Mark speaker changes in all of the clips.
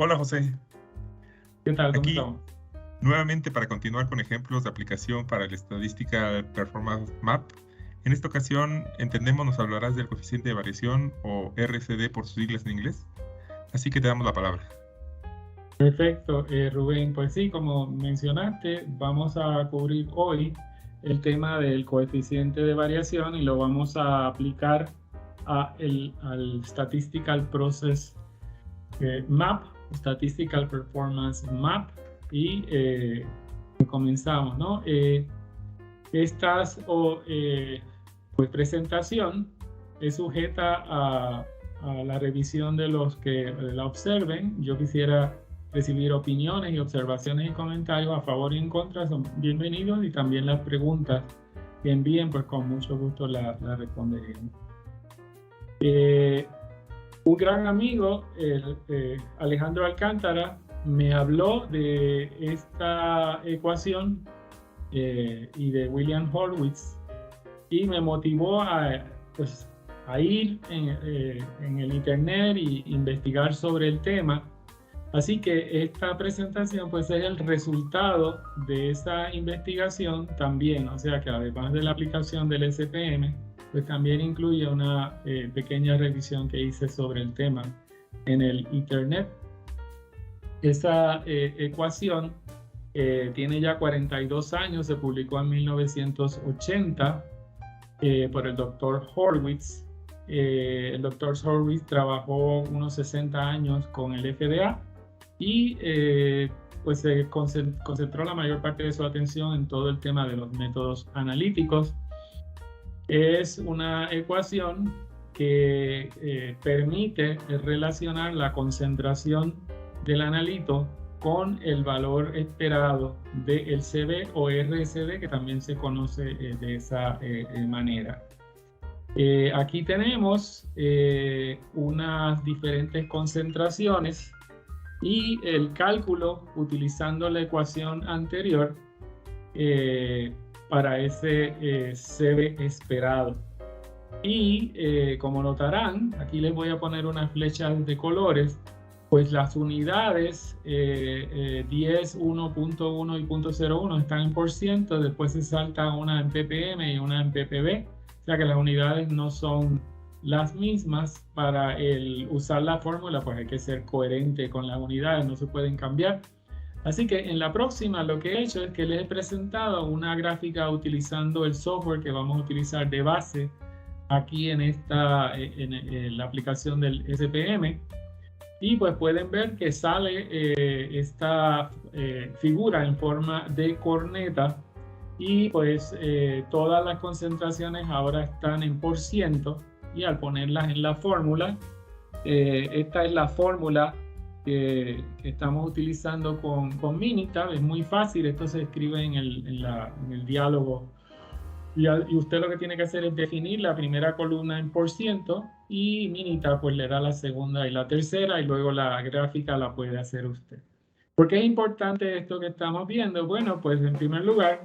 Speaker 1: Hola José,
Speaker 2: ¿Qué tal? ¿Cómo
Speaker 1: aquí
Speaker 2: estamos?
Speaker 1: nuevamente para continuar con ejemplos de aplicación para el Statistical Performance Map. En esta ocasión, entendemos, nos hablarás del coeficiente de variación o RCD por sus siglas en inglés, así que te damos la palabra.
Speaker 2: Perfecto, Rubén. Pues sí, como mencionaste, vamos a cubrir hoy el tema del coeficiente de variación y lo vamos a aplicar al Statistical Process Map, Statistical Performance Map. Y comenzamos, ¿no? Pues presentación es sujeta a la revisión de los que la observen. Yo quisiera recibir opiniones y observaciones y comentarios a favor y en contra, son bienvenidos, y también las preguntas que envíen, pues con mucho gusto la responderemos. Un gran amigo, Alejandro Alcántara, me habló de esta ecuación y de William Horowitz, y me motivó pues, a ir en el internet e investigar sobre el tema. Así que esta presentación pues es el resultado de esa investigación también, o sea que además de la aplicación del SPM, pues también incluye una pequeña revisión que hice sobre el tema en el internet. Esa ecuación tiene ya 42 años, se publicó en 1980 por el doctor Horowitz. El doctor Horowitz trabajó unos 60 años con el FDA y pues se concentró la mayor parte de su atención en todo el tema de los métodos analíticos. Es una ecuación que permite relacionar la concentración del analito con el valor esperado del CB o RSD, que también se conoce de esa manera. Aquí tenemos unas diferentes concentraciones y el cálculo utilizando la ecuación anterior para ese CB esperado. Y como notarán, aquí les voy a poner unas flechas de colores, pues las unidades 10, 1.1 y 0.01 están en por ciento, después se salta una en ppm y una en ppb, o sea que las unidades no son las mismas. Para usar la fórmula pues hay que ser coherente con las unidades, no se pueden cambiar. Así que en la próxima lo que he hecho es que les he presentado una gráfica utilizando el software que vamos a utilizar de base aquí en la aplicación del SPM. Y pues pueden ver que sale esta figura en forma de corneta, y pues todas las concentraciones ahora están en por ciento, y al ponerlas en la fórmula, esta es la fórmula que estamos utilizando con Minitab. Es muy fácil, esto se escribe en el diálogo. Y usted lo que tiene que hacer es definir la primera columna en por ciento, y Minitab pues le da la segunda y la tercera, y luego la gráfica la puede hacer usted. ¿Por qué es importante esto que estamos viendo? Bueno, pues en primer lugar,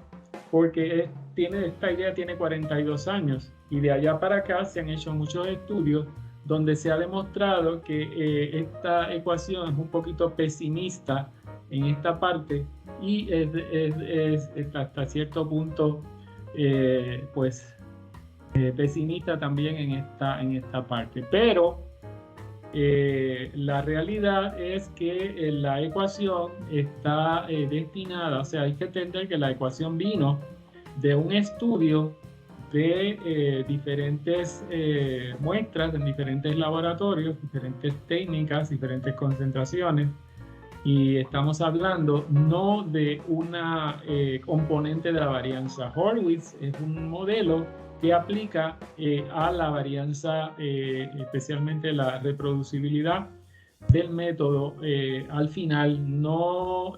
Speaker 2: porque esta idea tiene 42 años, y de allá para acá se han hecho muchos estudios donde se ha demostrado que esta ecuación es un poquito pesimista en esta parte, y es hasta cierto punto pesimista también en esta parte. Pero la realidad es que la ecuación está destinada, o sea, hay que entender que la ecuación vino de un estudio de diferentes muestras en diferentes laboratorios, diferentes técnicas, diferentes concentraciones. Y estamos hablando no de una componente de la varianza. Horowitz es un modelo que aplica a la varianza, especialmente la reproducibilidad del método. Al final no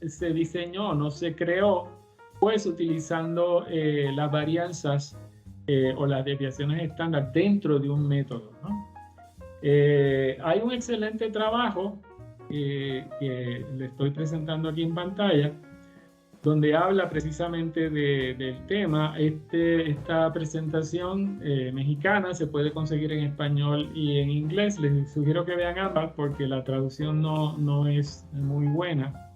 Speaker 2: se diseñó, no se creó, pues utilizando las varianzas o las desviaciones estándar dentro de un método, ¿no? Hay un excelente trabajo que le estoy presentando aquí en pantalla, donde habla precisamente del tema. Esta presentación mexicana se puede conseguir en español y en inglés. Les sugiero que vean ambas porque la traducción no es muy buena.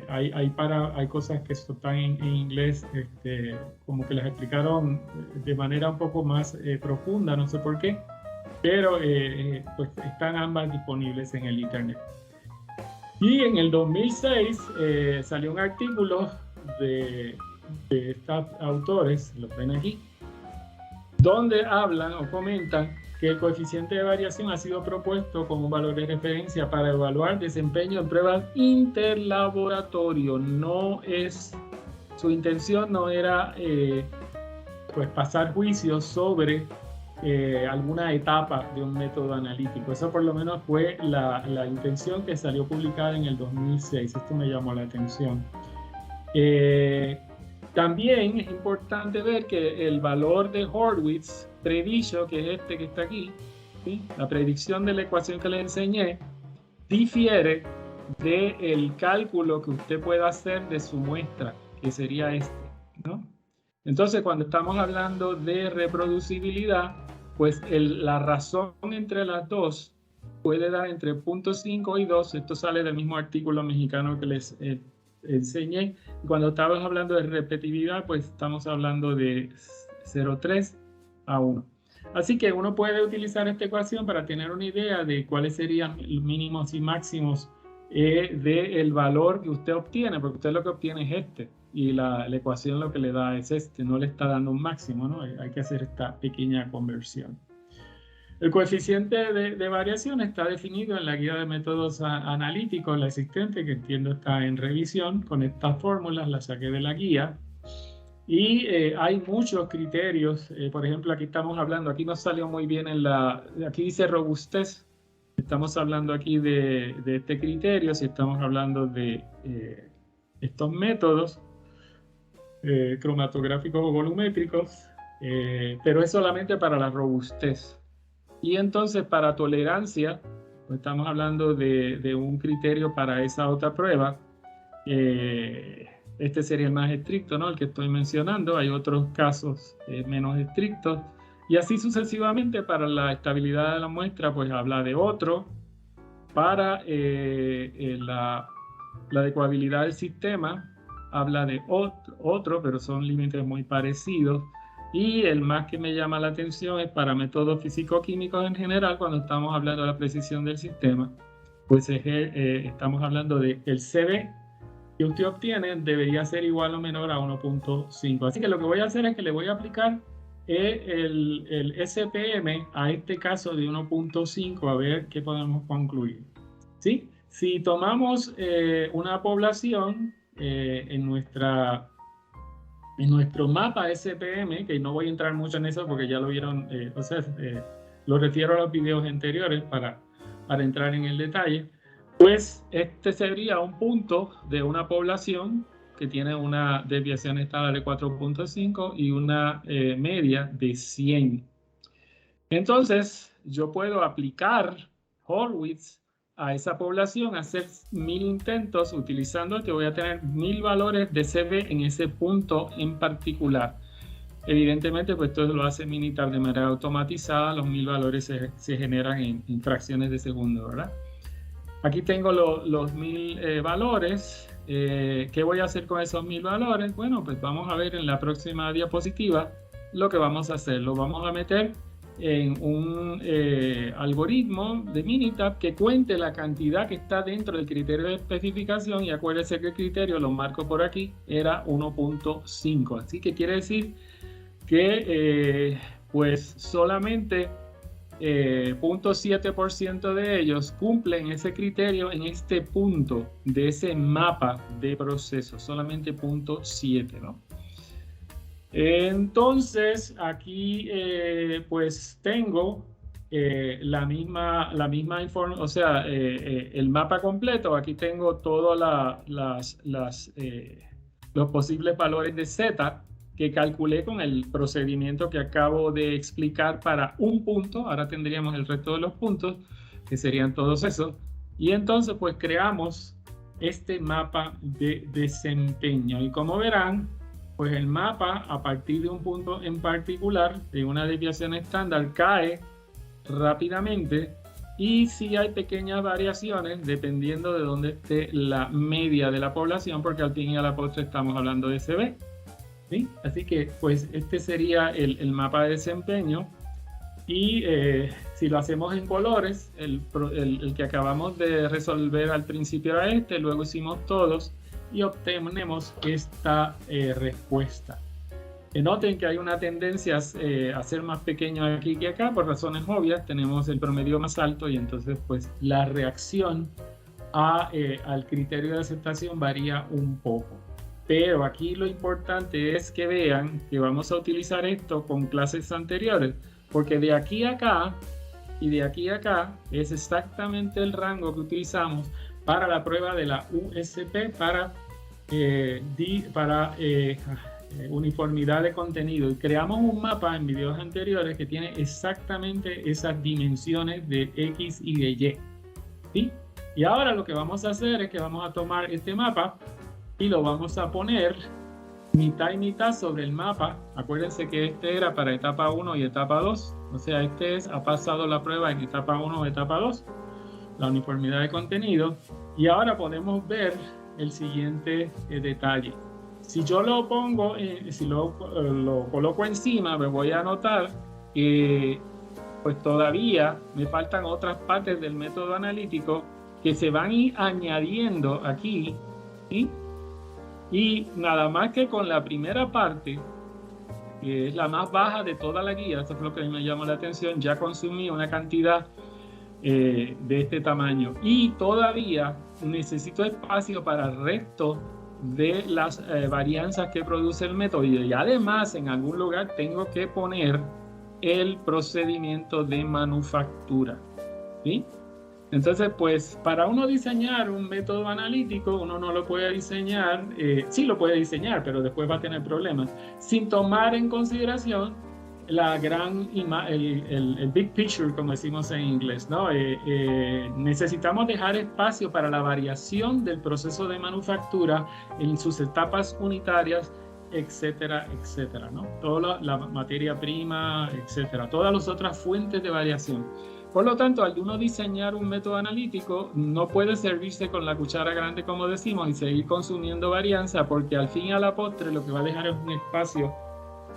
Speaker 2: Hay cosas que están en inglés, como que las explicaron de manera un poco más profunda, no sé por qué, pero pues están ambas disponibles en el internet. Y en el 2006 salió un artículo de estos autores, los ven aquí, donde hablan o comentan que el coeficiente de variación ha sido propuesto como un valor de referencia para evaluar desempeño en pruebas interlaboratorio. Su intención no era pues pasar juicios sobre alguna etapa de un método analítico. Eso por lo menos fue la intención que salió publicada en el 2006. Esto me llamó la atención. También es importante ver que el valor de Horwitz predicho, que es este que está aquí, ¿sí? La predicción de la ecuación que les enseñé, difiere del cálculo que usted pueda hacer de su muestra, que sería este, ¿no? Entonces, cuando estamos hablando de reproducibilidad, pues la razón entre las dos puede dar entre 0.5 y 2. Esto sale del mismo artículo mexicano que les enseñé. Cuando estamos hablando de repetitividad, pues estamos hablando de 0.3 a 1. Así que uno puede utilizar esta ecuación para tener una idea de cuáles serían los mínimos y máximos del valor que usted obtiene, porque usted lo que obtiene es este, y la ecuación lo que le da es este, no le está dando un máximo, ¿no? Hay que hacer esta pequeña conversión. El coeficiente de variación está definido en la guía de métodos analíticos, la existente, que entiendo está en revisión. Con estas fórmulas las saqué de la guía. Y hay muchos criterios. Por ejemplo, aquí estamos hablando, aquí nos salió muy bien aquí dice robustez. Estamos hablando aquí de este criterio, si estamos hablando de estos métodos cromatográficos o volumétricos, pero es solamente para la robustez. Y entonces para tolerancia, pues estamos hablando de un criterio para esa otra prueba. Este sería el más estricto, ¿no? El que estoy mencionando. Hay otros casos menos estrictos. Y así sucesivamente. Para la estabilidad de la muestra, pues habla de otro. Para la adecuabilidad del sistema, habla de otro, pero son límites muy parecidos. Y el más que me llama la atención es para métodos físico-químicos en general, cuando estamos hablando de la precisión del sistema, pues estamos hablando de el CB que usted obtiene debería ser igual o menor a 1.5. Así que lo que voy a hacer es que le voy a aplicar el SPM a este caso de 1.5 a ver qué podemos concluir. ¿Sí? Si tomamos una población en nuestro mapa SPM, que no voy a entrar mucho en eso porque ya lo vieron, lo refiero a los videos anteriores para entrar en el detalle, pues este sería un punto de una población que tiene una desviación estándar de 4.5 y una media de 100. Entonces, yo puedo aplicar Horwitz a esa población, hacer 1000 intentos utilizando que voy a tener 1000 valores de CB en ese punto en particular. Evidentemente, pues esto lo hace Minitab de manera automatizada. Los 1000 valores se generan en fracciones de segundo, ¿verdad? Aquí tengo los 1000 valores. ¿Qué voy a hacer con esos 1000 valores? Bueno, pues vamos a ver en la próxima diapositiva lo que vamos a hacer. Lo vamos a meter en un algoritmo de Minitab que cuente la cantidad que está dentro del criterio de especificación, y acuérdense que el criterio, lo marco por aquí, era 1.5. Así que quiere decir que pues solamente 0.7% de ellos cumplen ese criterio en este punto de ese mapa de proceso, solamente 0.7, ¿no? Entonces aquí pues tengo la misma información, o sea, el mapa completo. Aquí tengo todos los posibles valores de Z que calculé con el procedimiento que acabo de explicar para un punto. Ahora tendríamos el resto de los puntos, que serían todos esos. Y entonces pues creamos este mapa de desempeño. Y como verán, pues el mapa a partir de un punto en particular, de una desviación estándar, cae rápidamente, y sí hay pequeñas variaciones dependiendo de dónde esté la media de la población, porque al fin y a la postre estamos hablando de CB, ¿sí? Así que pues este sería el mapa de desempeño. Y si lo hacemos en colores, el que acabamos de resolver al principio era este, luego hicimos todos y obtenemos esta respuesta. Noten que hay una tendencia a ser más pequeño aquí que acá por razones obvias. Tenemos el promedio más alto y entonces pues la reacción al criterio de aceptación varía un poco. Pero aquí lo importante es que vean que vamos a utilizar esto con clases anteriores, porque de aquí a acá y de aquí a acá es exactamente el rango que utilizamos para la prueba de la USP para uniformidad de contenido, y creamos un mapa en videos anteriores que tiene exactamente esas dimensiones de X y de Y, ¿sí? Y ahora lo que vamos a hacer es que vamos a tomar este mapa y lo vamos a poner mitad y mitad sobre el mapa. Acuérdense que este era para etapa 1 y etapa 2, o sea, ha pasado la prueba en etapa 1 o etapa 2, la uniformidad de contenido. Y ahora podemos ver el siguiente detalle. Si yo lo pongo, si lo coloco encima, me voy a notar que pues todavía me faltan otras partes del método analítico que se van a ir añadiendo aquí, ¿sí? Y nada más que con la primera parte, que es la más baja de toda la guía, esto es lo que a mí me llamó la atención, ya consumí una cantidad de este tamaño. Y todavía necesito espacio para el resto de las varianzas que produce el método. Y además, en algún lugar tengo que poner el procedimiento de manufactura, ¿sí? Entonces, pues, para uno diseñar un método analítico, uno no lo puede diseñar, sí lo puede diseñar, pero después va a tener problemas, sin tomar en consideración la el big picture, como decimos en inglés, ¿no? Necesitamos dejar espacio para la variación del proceso de manufactura en sus etapas unitarias, etcétera, etcétera, ¿no? Toda la materia prima, etcétera, todas las otras fuentes de variación. Por lo tanto, al uno diseñar un método analítico, no puede servirse con la cuchara grande, como decimos, y seguir consumiendo varianza, porque al fin y a la postre lo que va a dejar es un espacio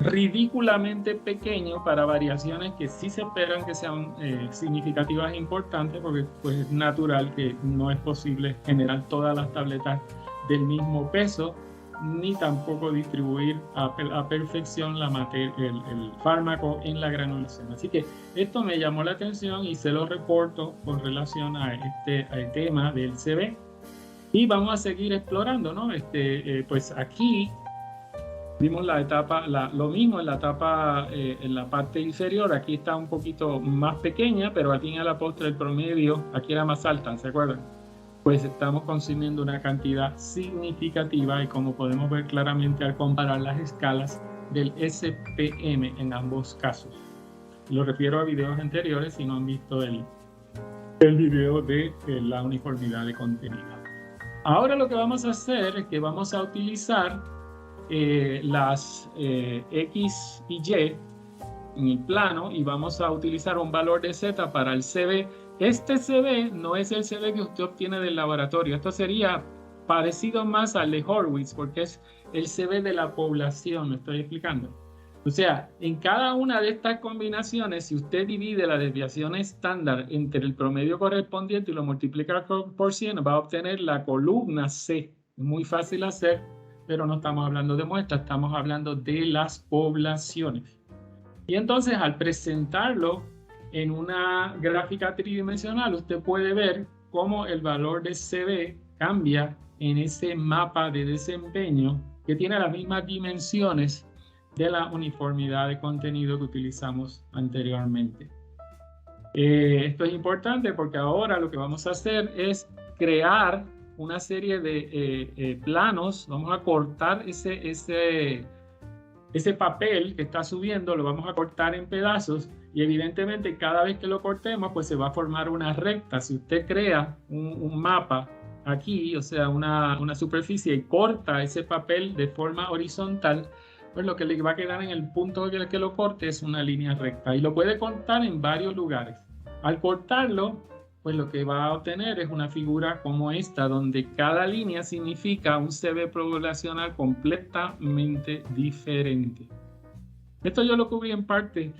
Speaker 2: ridículamente pequeño para variaciones que sí se esperan que sean significativas e importantes, porque pues es natural que no es posible generar todas las tabletas del mismo peso, ni tampoco distribuir a perfección el fármaco en la granulación. Así que esto me llamó la atención y se lo reporto con relación a al tema del CB. Y vamos a seguir explorando, ¿no? Pues aquí vimos la etapa, lo mismo en la etapa, en la parte inferior. Aquí está un poquito más pequeña, pero al fin y a la postre el promedio aquí era más alta, ¿se acuerdan? Pues estamos consumiendo una cantidad significativa, y como podemos ver claramente al comparar las escalas del SPM en ambos casos. Lo refiero a videos anteriores si no han visto el video de la uniformidad de contenido. Ahora lo que vamos a hacer es que vamos a utilizar las X y Y en el plano, y vamos a utilizar un valor de Z para el CB. Este CB no es el CB que usted obtiene del laboratorio. Esto sería parecido más al de Horwitz, porque es el CB de la población, ¿me estoy explicando? O sea, en cada una de estas combinaciones, si usted divide la desviación estándar entre el promedio correspondiente y lo multiplica por 100, va a obtener la columna C. Es muy fácil hacer, pero no estamos hablando de muestras, estamos hablando de las poblaciones. Y entonces, al presentarlo en una gráfica tridimensional, usted puede ver cómo el valor de CB cambia en ese mapa de desempeño que tiene las mismas dimensiones de la uniformidad de contenido que utilizamos anteriormente. Esto es importante porque ahora lo que vamos a hacer es crear una serie de planos. Vamos a cortar ese papel que está subiendo, lo vamos a cortar en pedazos, y evidentemente cada vez que lo cortemos pues se va a formar una recta. Si usted crea un mapa aquí, o sea, una superficie y corta ese papel de forma horizontal, pues lo que le va a quedar en el punto que lo corte es una línea recta y lo puede cortar en varios lugares. Al cortarlo, pues lo que va a obtener es una figura como esta, donde cada línea significa un CV poblacional completamente diferente. Esto yo lo cubrí en parte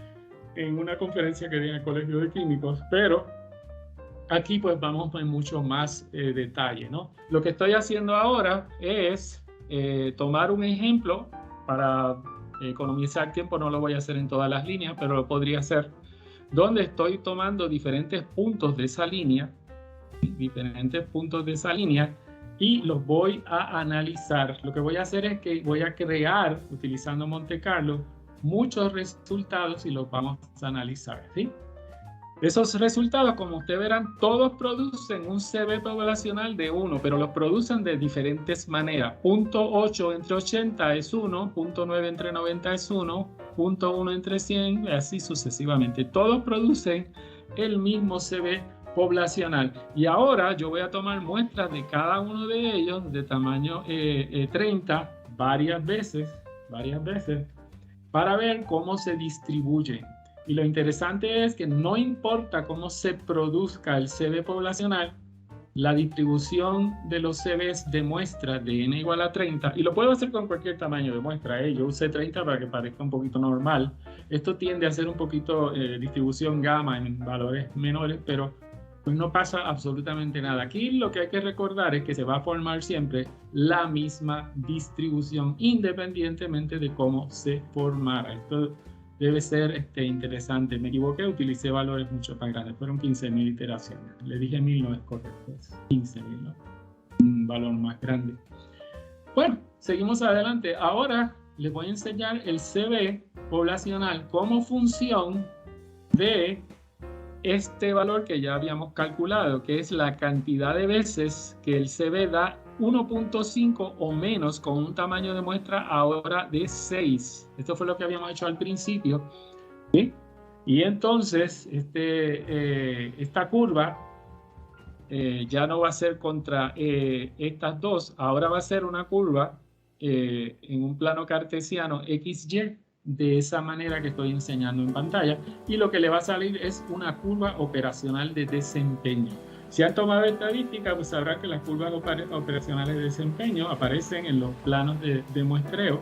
Speaker 2: en una conferencia que di en el Colegio de Químicos, pero aquí pues vamos en mucho más detalle, ¿no? Lo que estoy haciendo ahora es tomar un ejemplo para economizar tiempo. No lo voy a hacer en todas las líneas, pero lo podría hacer, donde estoy tomando diferentes puntos de esa línea, y los voy a analizar. Lo que voy a hacer es que voy a crear, utilizando Monte Carlo, muchos resultados y los vamos a analizar, ¿sí? Esos resultados, como ustedes verán, todos producen un CV poblacional de 1, pero los producen de diferentes maneras. Punto 8 entre 80 es 1, punto 9 entre 90 es 1, punto 1 entre 100, así sucesivamente. Todos producen el mismo CV poblacional. Y ahora yo voy a tomar muestras de cada uno de ellos de tamaño 30 varias veces, para ver cómo se distribuyen. Y lo interesante es que no importa cómo se produzca el CV poblacional, la distribución de los CVs de muestras de n igual a 30, y lo puedo hacer con cualquier tamaño de muestra, yo usé 30 para que parezca un poquito normal. Esto tiende a ser un poquito distribución gamma en valores menores, pero pues no pasa absolutamente nada. Aquí lo que hay que recordar es que se va a formar siempre la misma distribución, independientemente de cómo se formara. Esto debe ser interesante. Me equivoqué, utilicé valores mucho más grandes. Fueron 15.000 iteraciones. Le dije 1.000, no es correcto. Es 15.000, ¿no? Un valor más grande. Bueno, seguimos adelante. Ahora les voy a enseñar el CV poblacional como función de este valor que ya habíamos calculado, que es la cantidad de veces que el CV da 1.5 o menos con un tamaño de muestra ahora de 6. Esto fue lo que habíamos hecho al principio, ¿sí? Y entonces esta curva ya no va a ser contra estas dos, ahora va a ser una curva en un plano cartesiano XY, de esa manera que estoy enseñando en pantalla, y lo que le va a salir es una curva operacional de desempeño. Si han tomado estadística, pues sabrán que las curvas operacionales de desempeño aparecen en los planos de muestreo,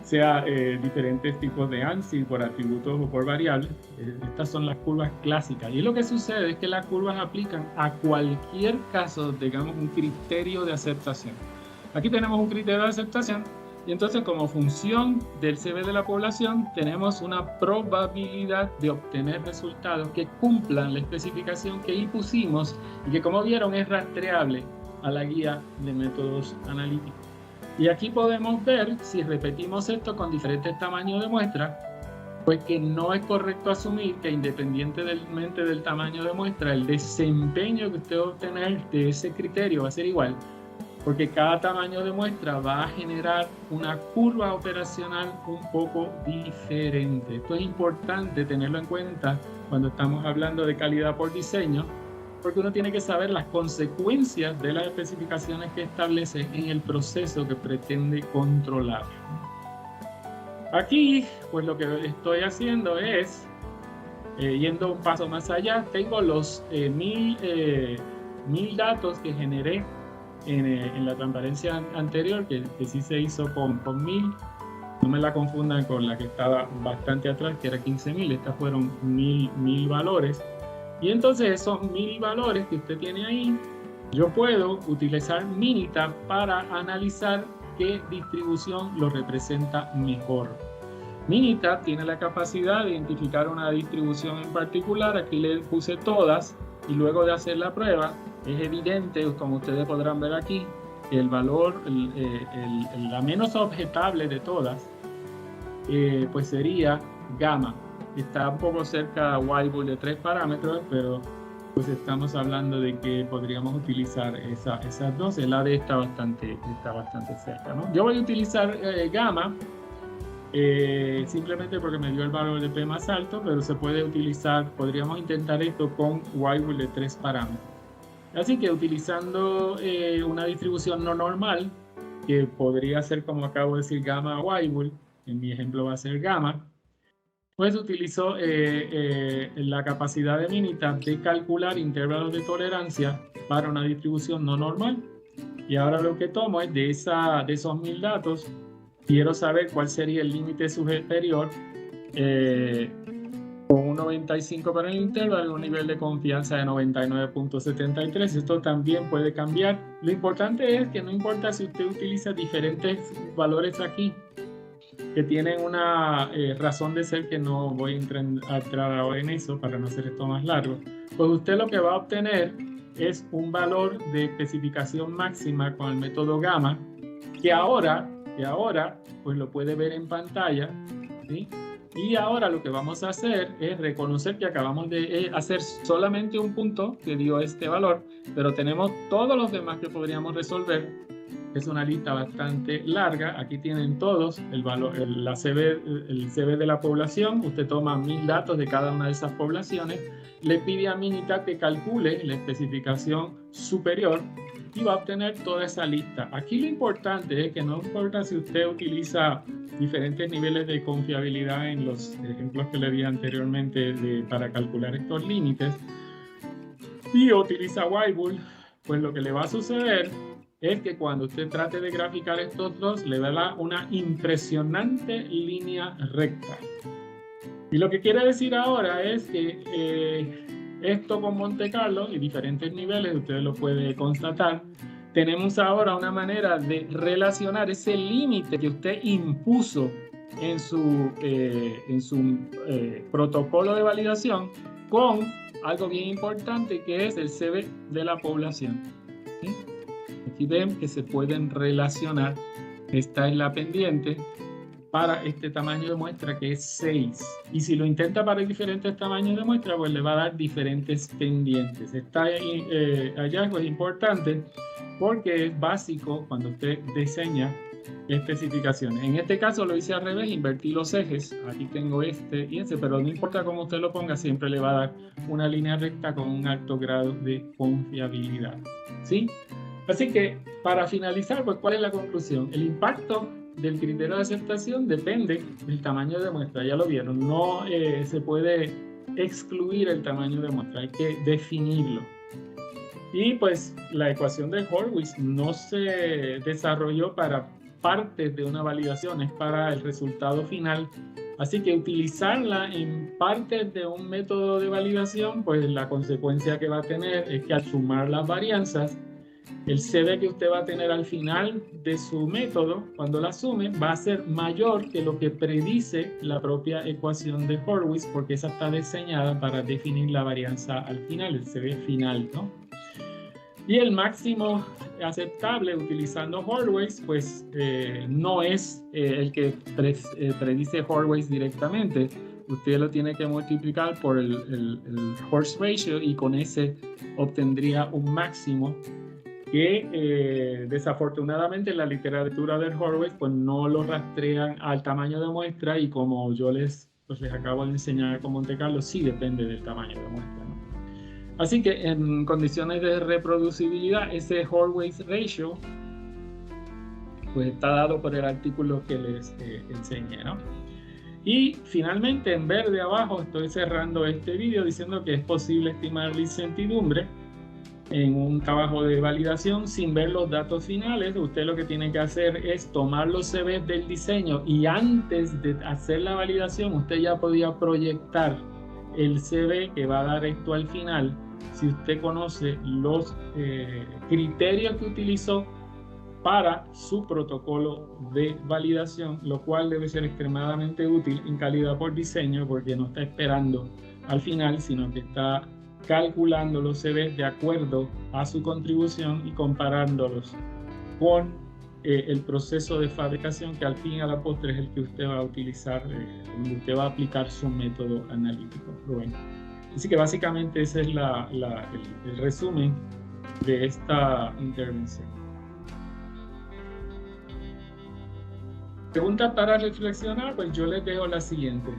Speaker 2: sea diferentes tipos de ANSI por atributos o por variables. Estas son las curvas clásicas, y lo que sucede es que las curvas aplican a cualquier caso, digamos, un criterio de aceptación. Aquí tenemos un criterio de aceptación, y entonces como función del CV de la población tenemos una probabilidad de obtener resultados que cumplan la especificación que impusimos y que, como vieron, es rastreable a la guía de métodos analíticos. Y aquí podemos ver, si repetimos esto con diferentes tamaños de muestra, pues que no es correcto asumir que, independientemente del tamaño de muestra, el desempeño que usted va a obtener de ese criterio va a ser igual, porque cada tamaño de muestra va a generar una curva operacional un poco diferente. Esto es importante tenerlo en cuenta cuando estamos hablando de calidad por diseño, porque uno tiene que saber las consecuencias de las especificaciones que establece en el proceso que pretende controlar. Aquí, pues lo que estoy haciendo es, yendo un paso más allá, tengo los 1000 datos que generé en la transparencia anterior, que sí se hizo con 1000. No me la confundan con la que estaba bastante atrás, que era 15.000. Estas fueron 1000 valores. Y entonces esos 1000 valores que usted tiene ahí, yo puedo utilizar Minitab para analizar qué distribución lo representa mejor. Minitab tiene la capacidad de identificar una distribución en particular. Aquí le puse todas, y luego de hacer la prueba, es evidente, como ustedes podrán ver aquí, que el valor, la menos objetable de todas, pues sería gamma. Está un poco cerca a Weibull de 3 parámetros, pero pues estamos hablando de que podríamos utilizar esas dos. El AD está bastante cerca, ¿no? Yo voy a utilizar gamma, simplemente porque me dio el valor de P más alto, pero se puede utilizar, podríamos intentar esto con Weibull de 3 parámetros. Así que utilizando una distribución no normal, que podría ser, como acabo de decir, gamma Weibull, en mi ejemplo va a ser gamma, pues utilizo la capacidad de Minitab de calcular intervalos de tolerancia para una distribución no normal. Y ahora lo que tomo es de esos 1000 datos, quiero saber cuál sería el límite superior con un 95 para el intervalo y un nivel de confianza de 99.73. Esto también puede cambiar. Lo importante es que no importa si usted utiliza diferentes valores aquí, que tienen una razón de ser que no voy a entrar ahora en eso para no hacer esto más largo, pues usted lo que va a obtener es un valor de especificación máxima con el método gamma, que ahora pues lo puede ver en pantalla, ¿sí? Y ahora lo que vamos a hacer es reconocer que acabamos de hacer solamente un punto que dio este valor, pero tenemos todos los demás que podríamos resolver. Es una lista bastante larga. Aquí tienen todos el valor, el CB de la población. Usted toma 1000 datos de cada una de esas poblaciones, le pide a Minitab que calcule la especificación superior y va a obtener toda esa lista. Aquí lo importante es que no importa si usted utiliza diferentes niveles de confiabilidad en los ejemplos que le di anteriormente para calcular estos límites y utiliza Weibull, pues lo que le va a suceder es que cuando usted trate de graficar estos dos, le da una impresionante línea recta. Y lo que quiere decir ahora es que esto con Monte Carlo y diferentes niveles, ustedes lo pueden constatar, tenemos ahora una manera de relacionar ese límite que usted impuso en su protocolo de validación con algo bien importante que es el CB de la población. ¿Sí? Aquí ven que se pueden relacionar. Esta es la pendiente para este tamaño de muestra que es 6. Y si lo intenta para diferentes tamaños de muestra, pues le va a dar diferentes pendientes. Este hallazgo es importante porque es básico cuando usted diseña especificaciones. En este caso lo hice al revés, invertí los ejes. Aquí tengo este y este, pero no importa cómo usted lo ponga, siempre le va a dar una línea recta con un alto grado de confiabilidad. ¿Sí? Así que, para finalizar, pues, ¿cuál es la conclusión? El impacto del criterio de aceptación depende del tamaño de muestra, ya lo vieron, no se puede excluir el tamaño de muestra, hay que definirlo. Y pues la ecuación de Horwitz no se desarrolló para partes de una validación, es para el resultado final. Así que utilizarla en partes de un método de validación, pues la consecuencia que va a tener es que al sumar las varianzas, el CB que usted va a tener al final de su método, cuando la sume, va a ser mayor que lo que predice la propia ecuación de Horwitz, porque esa está diseñada para definir la varianza al final, el CB final, ¿no? Y el máximo aceptable utilizando Horwitz, pues no es el que predice Horwitz directamente. Usted lo tiene que multiplicar por el Horst ratio y con ese obtendría un máximo que desafortunadamente en la literatura de Horwitz pues no lo rastrean al tamaño de muestra y como yo les acabo de enseñar con Monte Carlo, sí depende del tamaño de muestra, ¿no? Así que en condiciones de reproducibilidad, ese Horwitz ratio pues está dado por el artículo que les enseñé, ¿no? Y finalmente en verde abajo estoy cerrando este vídeo diciendo que es posible estimar la incertidumbre en un trabajo de validación sin ver los datos finales. Usted lo que tiene que hacer es tomar los CVs del diseño y antes de hacer la validación usted ya podía proyectar el CV que va a dar esto al final si usted conoce los criterios que utilizó para su protocolo de validación, lo cual debe ser extremadamente útil en calidad por diseño porque no está esperando al final, sino que está calculando los CVs de acuerdo a su contribución y comparándolos con el proceso de fabricación que al fin y a la postre es el que usted va a utilizar, donde usted va a aplicar su método analítico. Bueno, así que básicamente ese es el resumen de esta intervención. Preguntas para reflexionar, pues yo les dejo la siguiente.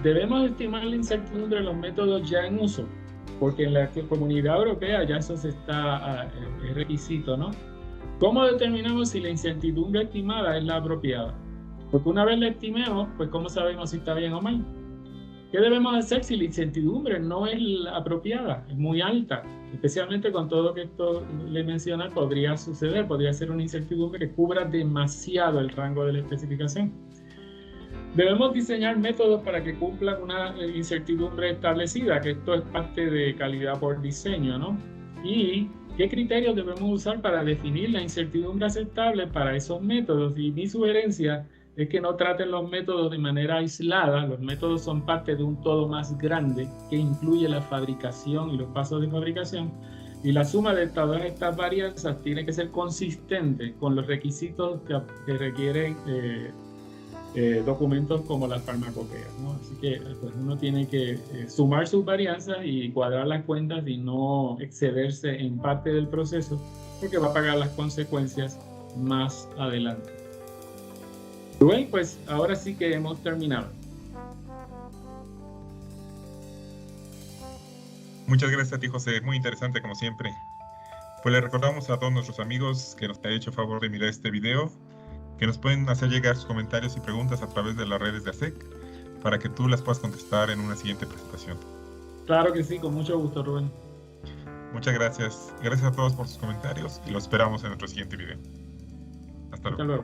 Speaker 2: ¿Debemos estimar la incertidumbre de los métodos ya en uso? porque en la Comunidad Europea ya eso es requisito, ¿no? ¿Cómo determinamos si la incertidumbre estimada es la apropiada? Porque una vez la estimemos, pues ¿cómo sabemos si está bien o mal? ¿Qué debemos hacer si la incertidumbre no es la apropiada, es muy alta? Especialmente con todo lo que esto le menciona podría suceder, podría ser una incertidumbre que cubra demasiado el rango de la especificación. Debemos diseñar métodos para que cumplan una incertidumbre establecida, que esto es parte de calidad por diseño, ¿no? Y qué criterios debemos usar para definir la incertidumbre aceptable para esos métodos. Y mi sugerencia es que no traten los métodos de manera aislada. Los métodos son parte de un todo más grande que incluye la fabricación y los pasos de fabricación. Y la suma de todas estas varianzas tiene que ser consistente con los requisitos que requieren documentos como las farmacopeas, ¿no? Así que pues, uno tiene que sumar sus varianzas y cuadrar las cuentas y no excederse en parte del proceso, porque va a pagar las consecuencias más adelante. Rubén, pues ahora sí que hemos terminado.
Speaker 1: Muchas gracias a ti, José. Muy interesante, como siempre. Pues le recordamos a todos nuestros amigos que nos han hecho favor de mirar este video, que nos pueden hacer llegar sus comentarios y preguntas a través de las redes de ASEC para que tú las puedas contestar en una siguiente presentación.
Speaker 2: Claro que sí, con mucho gusto, Rubén.
Speaker 1: Muchas gracias. Gracias a todos por sus comentarios y los esperamos en nuestro siguiente video. Hasta luego.